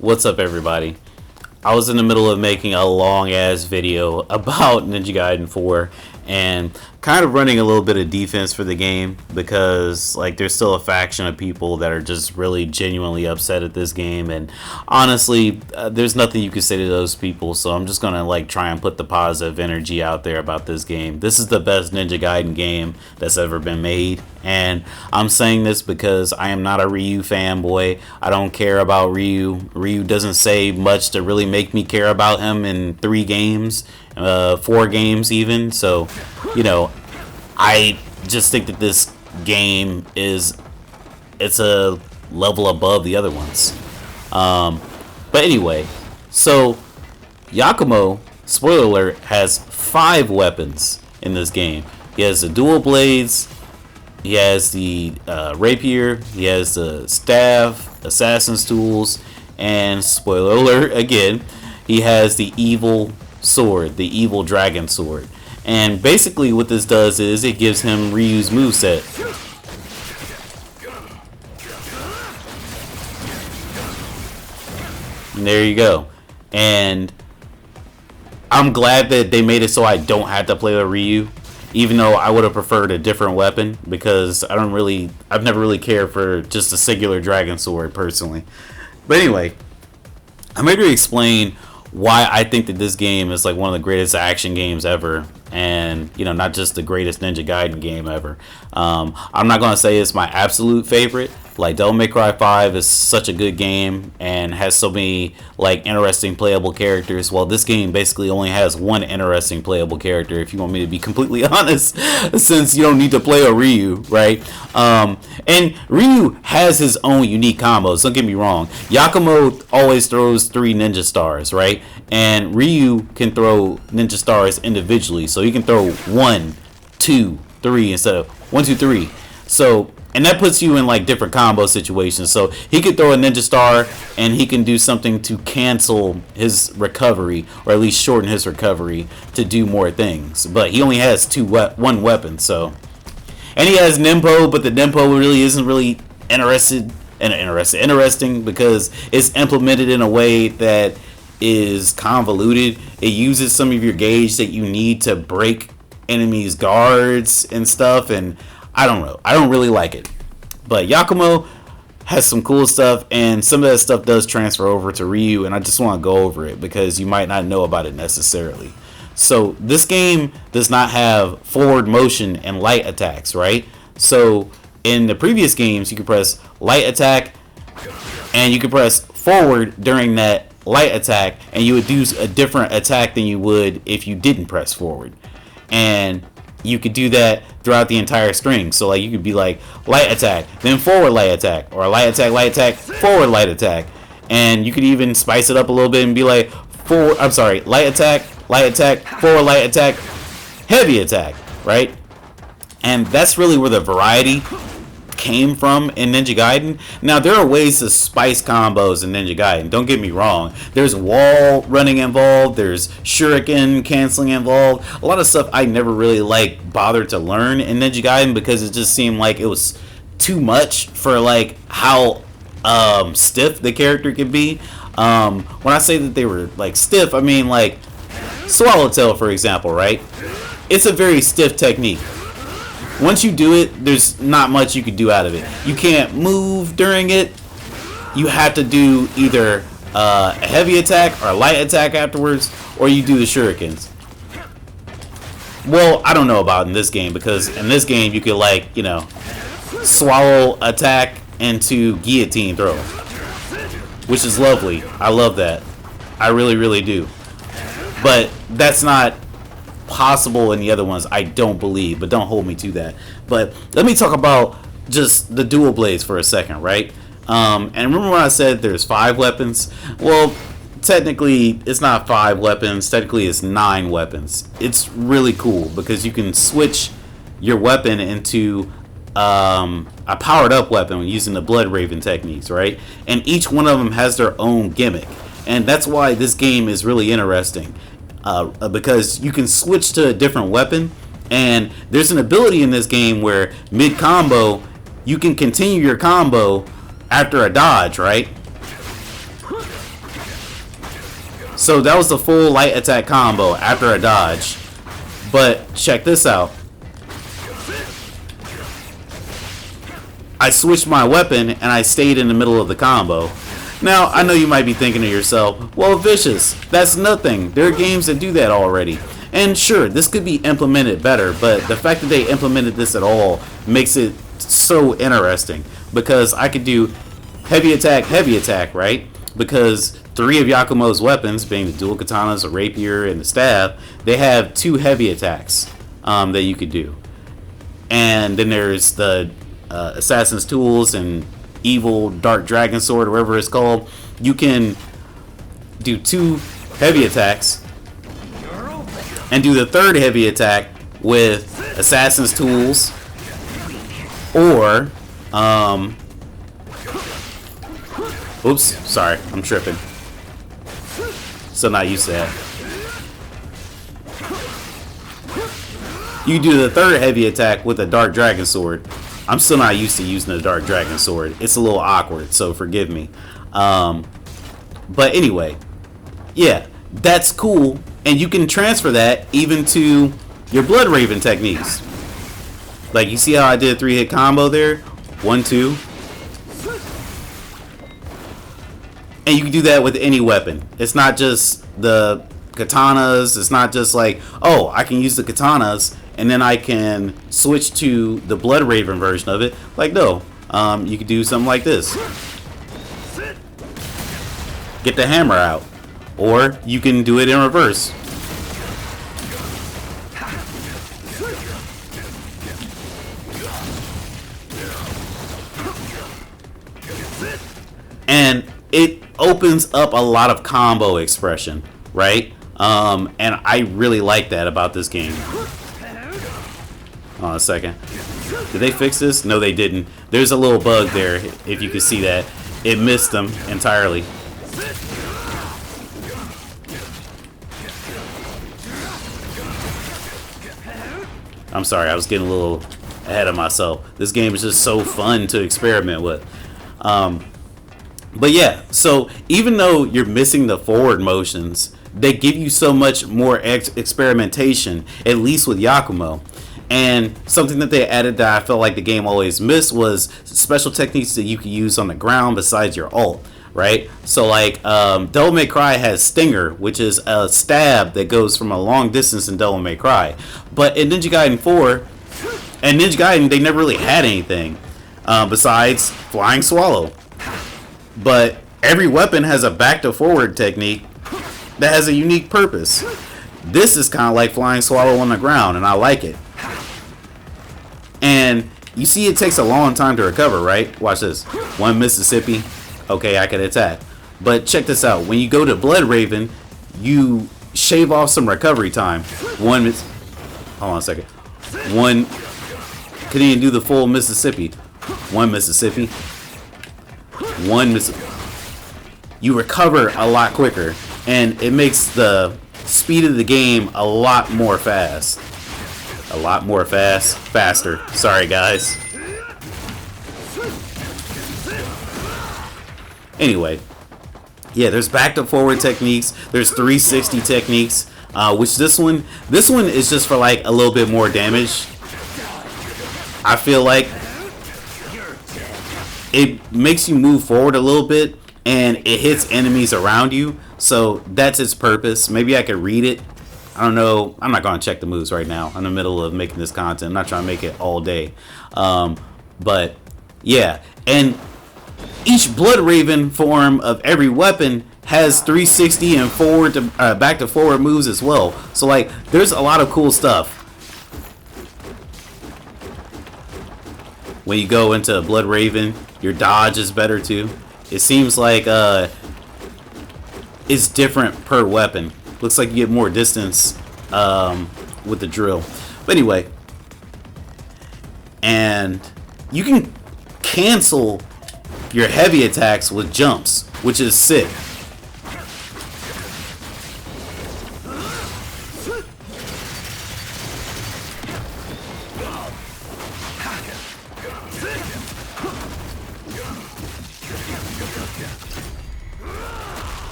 What's up, everybody? I was in the middle of making a long ass video about Ninja Gaiden 4 and kind of running a little bit of defense for the game because like there's still a faction of people that are just really genuinely upset at this game, and honestly there's nothing you can say to those people, so I'm just gonna like try and put the positive energy out there about this game. This is the best Ninja Gaiden game that's ever been made, and I'm saying this because I am not a Ryu fanboy. I don't care about Ryu. Ryu doesn't say much to really make me care about him in 3 games, 4 games even. So, you know, I just think that this game it's a level above the other ones. But anyway, so Yakumo, spoiler alert, has 5 weapons in this game. He has the dual blades. He has the rapier, he has the staff, assassin's tools, and spoiler alert again, he has the evil sword, the evil dragon sword. And basically what this does is it gives him Ryu's moveset. And there you go. And I'm glad that they made it so I don't have to play with Ryu. Even though I would have preferred a different weapon, because I've never really cared for just a singular dragon sword personally. But anyway, I'm here to explain why I think that this game is like one of the greatest action games ever, and you know, not just the greatest Ninja Gaiden game ever. I'm not gonna say it's my absolute favorite. Like Devil May Cry 5 is such a good game and has so many like interesting playable characters. Well, this game basically only has one interesting playable character, if you want me to be completely honest, since you don't need to play a Ryu, right? And Ryu has his own unique combos, don't get me wrong. Yakumo always throws 3 ninja stars, right? And Ryu can throw ninja stars individually, so he can throw 1, 2, 3 instead of 1, 2, 3. So, and that puts you in like different combo situations. So he could throw a ninja star and he can do something to cancel his recovery, or at least shorten his recovery to do more things. But he only has one weapon. So, and he has Nimpo, but the Nimpo really isn't really interesting because it's implemented in a way that is convoluted. It uses some of your gauge that you need to break enemies' guards and stuff, and I don't know. I don't really like it. But Yakumo has some cool stuff, and some of that stuff does transfer over to Ryu, and I just want to go over it because you might not know about it necessarily. So this game does not have forward motion and light attacks, right? So in the previous games, you could press light attack and you could press forward during that light attack, and you would do a different attack than you would if you didn't press forward. And you could do that throughout the entire string. So like you could be like light attack, then forward light attack, or light attack, forward light attack. And you could even spice it up a little bit and be like light attack, forward light attack, heavy attack, right? And that's really where the variety came from in Ninja Gaiden. Now there are ways to spice combos in Ninja Gaiden, don't get me wrong. There's wall running involved, there's shuriken canceling involved, a lot of stuff I never really like bothered to learn in Ninja Gaiden because it just seemed like it was too much for like how stiff the character could be. When I say that they were like stiff, I mean like Swallowtail, for example, right? It's a very stiff technique. Once you do it, there's not much you can do out of it. You can't move during it. You have to do either a heavy attack or a light attack afterwards, or you do the shurikens. Well, I don't know about in this game, because in this game you could like, you know, swallow attack into guillotine throw, which is lovely. I love that. I really, really do. But that's not possible in the other ones, I don't believe, but don't hold me to that. But let me talk about just the dual blades for a second, right? And remember when I said there's 5 weapons? Well, technically it's not 5 weapons, technically it's 9 weapons. It's really cool because you can switch your weapon into a powered up weapon using the Blood Raven techniques, right? And each one of them has their own gimmick, and that's why this game is really interesting. Because you can switch to a different weapon, and there's an ability in this game where mid combo you can continue your combo after a dodge, right? So that was the full light attack combo after a dodge. But check this out. I switched my weapon and I stayed in the middle of the combo. Now, I know you might be thinking to yourself, well, Vicious, that's nothing. There are games that do that already. And sure, this could be implemented better, but the fact that they implemented this at all makes it so interesting. Because I could do heavy attack, right? Because 3 of Yakumo's weapons, being the dual katanas, a rapier, and the staff, they have 2 heavy attacks that you could do. And then there's the Assassin's Tools and Evil Dark Dragon Sword, or whatever it's called. You can do 2 heavy attacks and do the 3rd heavy attack with Assassin's Tools or oops, sorry, I'm tripping. Still not used to that. You do the 3rd heavy attack with a Dark Dragon Sword. I'm still not used to using the Dark Dragon Sword. It's a little awkward, so forgive me. But anyway, yeah, that's cool. And you can transfer that even to your Blood Raven techniques. Like, you see how I did a 3-hit combo there? 1, 2. And you can do that with any weapon. It's not just the katanas. It's not just like, oh, I can use the katanas and then I can switch to the Blood Raven version of it. Like, no. You could do something like this. Get the hammer out. Or you can do it in reverse. And it opens up a lot of combo expression, right? And I really like that about this game. Hold on a second. Did they fix this? No, they didn't. There's a little bug there, if you can see that. It missed them entirely. I'm sorry, I was getting a little ahead of myself. This game is just so fun to experiment with. But yeah, so even though you're missing the forward motions, they give you so much more experimentation, at least with Yakumo. And something that they added that I felt like the game always missed was special techniques that you can use on the ground besides your ult, right? So like Devil May Cry has Stinger, which is a stab that goes from a long distance in Devil May Cry. But in Ninja Gaiden 4 and Ninja Gaiden, they never really had anything besides Flying Swallow. But every weapon has a back to forward technique that has a unique purpose. This is kind of like Flying Swallow on the ground, and I like it. And you see it takes a long time to recover, right? Watch this. 1 Mississippi. Okay, I can attack. But check this out. When you go to Blood Raven, you shave off some recovery time. Hold on a second. Couldn't even do the full Mississippi. 1 Mississippi. 1 Mississippi. You recover a lot quicker. And it makes the speed of the game a lot more fast. Faster. Sorry, guys. Anyway, yeah, there's back to forward techniques. There's 360 techniques, which this one is just for like a little bit more damage. I feel like it makes you move forward a little bit, and it hits enemies around you. So that's its purpose. Maybe I could read it. I don't know. I'm not going to check the moves right now. I'm in the middle of making this content. I'm not trying to make it all day. But yeah. And each Blood Raven form of every weapon has 360 and forward to back to forward moves as well. So like, there's a lot of cool stuff. When you go into Blood Raven, your dodge is better too. It seems like it's different per weapon. Looks like you get more distance with the drill. But anyway, and you can cancel your heavy attacks with jumps, which is sick.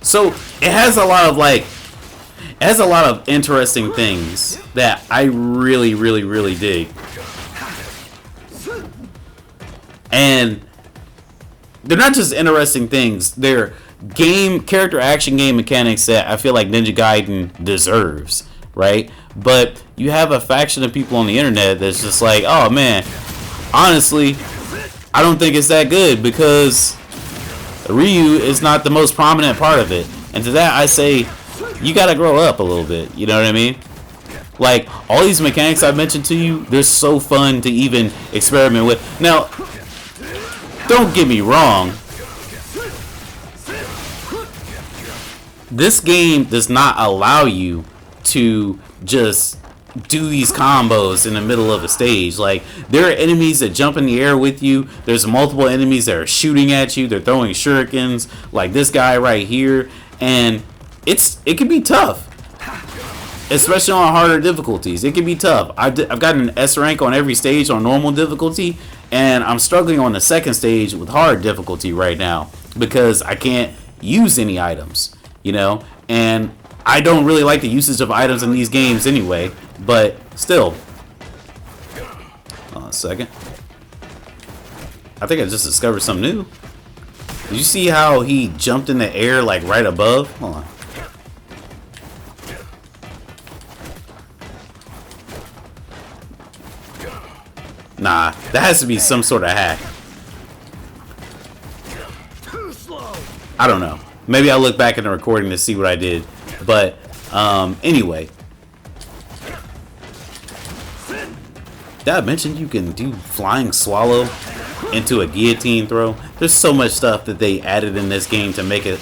So it has a lot of like, it has a lot of interesting things that I really, really, really dig. And they're not just interesting things, they're character action game mechanics that I feel like Ninja Gaiden deserves, right? But you have a faction of people on the internet that's just like, oh man, honestly, I don't think it's that good because Ryu is not the most prominent part of it. And to that I say, you gotta grow up a little bit, you know what I mean? Like, all these mechanics I've mentioned to you, they're so fun to even experiment with. Now, don't get me wrong, this game does not allow you to just do these combos in the middle of a stage. Like, there are enemies that jump in the air with you. There's multiple enemies that are shooting at you. They're throwing shurikens, like this guy right here, and it can be tough, especially on harder difficulties. It can be tough. I've gotten an S rank on every stage on normal difficulty, and I'm struggling on the second stage with hard difficulty right now because I can't use any items, you know, and I don't really like the usage of items in these games anyway, but still. Hold on a second. I think I just discovered something new. Did you see how he jumped in the air like right above? Hold on. Nah, that has to be some sort of hack. I don't know. Maybe I'll look back in the recording to see what I did. But, anyway. Did I mention you can do flying swallow into a guillotine throw? There's so much stuff that they added in this game to make it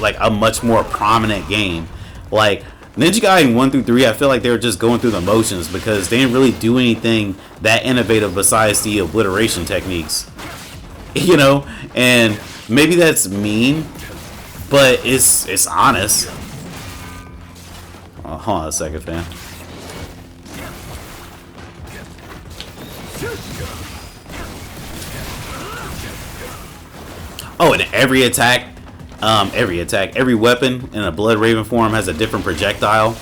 like a much more prominent game. Like, Ninja Gaiden 1 through 3, I feel like they were just going through the motions because they didn't really do anything that innovative besides the obliteration techniques. You know? And maybe that's mean, but it's honest. Oh, hold on a second, fam. Oh, and every weapon in a Blood Raven form has a different projectile.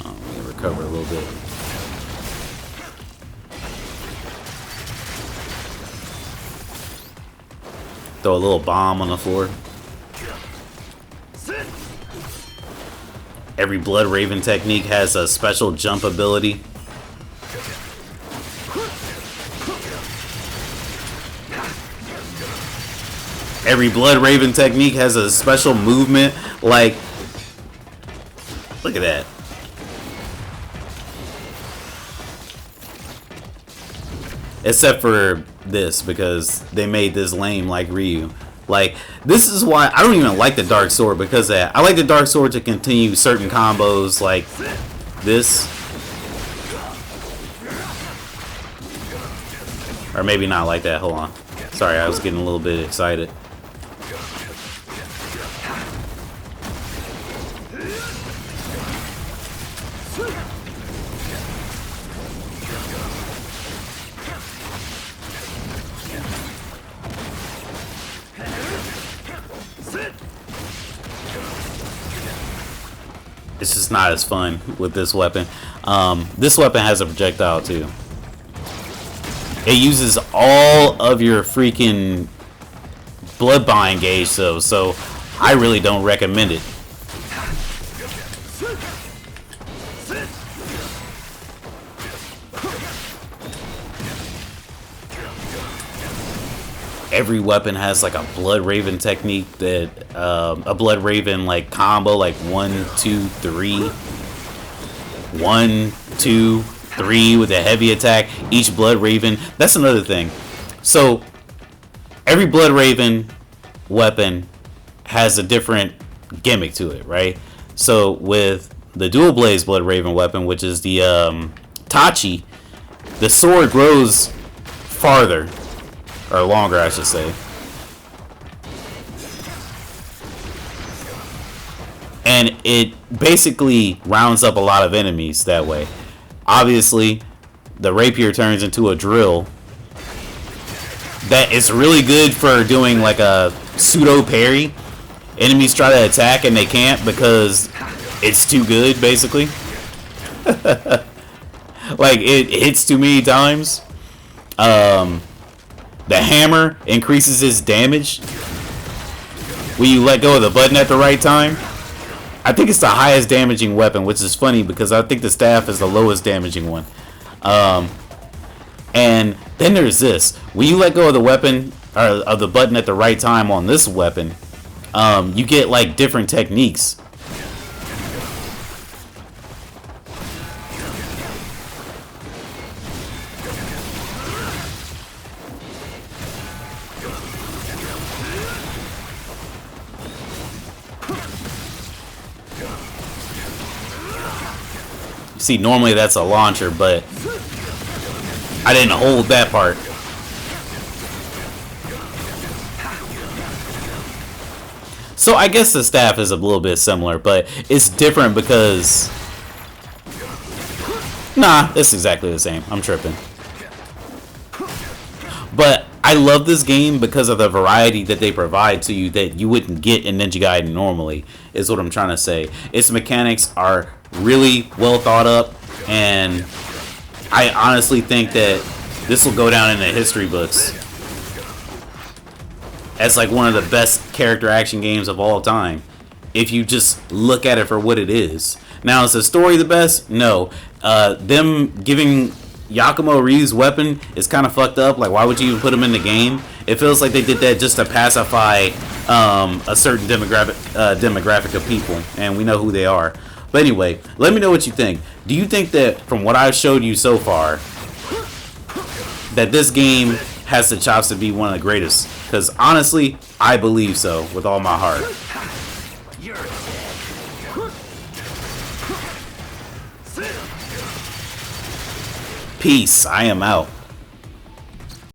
Oh, let me recover a little bit. Throw a little bomb on the floor. Every Blood Raven technique has a special jump ability. Every Blood Raven technique has a special movement. Like, look at that. Except for this, because they made this lame like Ryu. Like, this is why I don't even like the Dark Sword, because of that. I like the Dark Sword to continue certain combos like this. Or maybe not like that. Hold on. Sorry, I was getting a little bit excited. It's just not as fun with this weapon. This weapon has a projectile too. It uses all of your freaking bloodbind gauge though, so I really don't recommend it. Every weapon has like a Blood Raven technique that a Blood Raven like combo, like 1, 2, 3, 1, 2, 3 with a heavy attack. Each Blood Raven. That's another thing. So every Blood Raven weapon has a different gimmick to it, right? So with the Dual Blaze Blood Raven weapon, which is the Tachi, the sword grows farther. Or longer, I should say. And it basically rounds up a lot of enemies that way. Obviously, the rapier turns into a drill. that it's really good for doing like a pseudo parry. Enemies try to attack and they can't because it's too good, basically. Like, it hits too many times. The hammer increases its damage when you let go of the button at the right time. I think it's the highest damaging weapon, which is funny because I think the staff is the lowest damaging one. And then there's this. When you let go of the weapon, or of the button at the right time on this weapon, you get like different techniques. See, normally that's a launcher, but I didn't hold that part. So I guess the staff is a little bit similar, but it's different because... Nah, it's exactly the same. I'm tripping. But I love this game because of the variety that they provide to you that you wouldn't get in Ninja Gaiden normally, is what I'm trying to say. Its mechanics are really well thought up, and I honestly think that this will go down in the history books as like one of the best character action games of all time, if you just look at it for what it is. Now, is the story the best? No. Them giving Yakumo Ryu's weapon is kind of fucked up. Like, why would you even put him in the game? It feels like they did that just to pacify a certain demographic of people, and we know who they are. But anyway, let me know what you think. Do you think that, from what I've showed you so far, that this game has the chops to be one of the greatest? Because honestly, I believe so with all my heart. Peace. I am out.